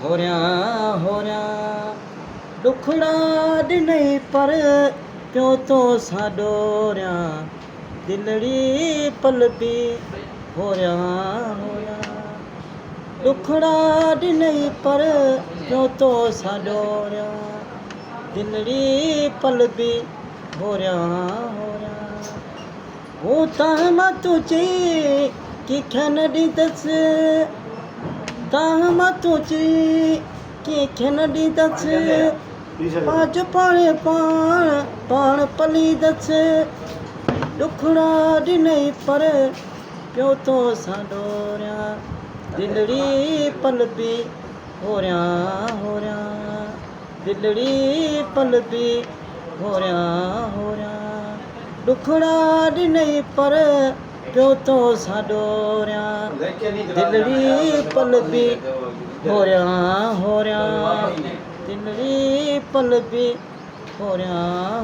ਹੋਰਿਆਂ ਦੁਖੜਾ ਦਿਨੇ ਪਰ ਕਿਉਂ ਤੋਂ ਸਾਡੋਰਿਆਂ ਦਿਲੜੀ ਪਲਬੀ ਹੋਰਿਆਂ ਦੁਖੜਾ ਦਿਨੇ ਪਰ ਕਿਉਂ ਤੋਂ ਸਾਡੋਰਿਆਂ ਦਿਲੜੀ ਪਲਬੀ ਹੋਰਿਆਂ ਉਹ ਤਾਂ ਮੈਂ ਤੁਝੇ ਕੀ ਖਨੜੀ ਦਸ ਤਾਂ ਮੈਂ ਤੁਝੇ ਕੀ ਖਨੜੀ ਦਸ ਪਾਜ ਪਾਣੇ ਪਾਣ ਪਲੀ ਦਸ ਦੁਖੜਾ ਦਿਨੇ ਪਰ ਕਿਉਂ ਤੋਂ ਸਾਡੋਰਿਆਂ ਦਿਲੜੀ ਪਲਬੀ ਹੋਰਿਆਂ ਦਿਲੜੀ ਪਲਬੀ ਹੋਰਿਆਂ ਦੁਖੜਾ ਦਿਨੇ ਪਰ ਕਿਉਂ ਤੋਂ ਸਾਡੋਰਿਆਂ ਦਿਲੜੀ ਪਲਬੀ ਹੋਰਿਆਂ ਦਿਲੜੀ ਪਲਬੀ ਹੋਰਿਆਂ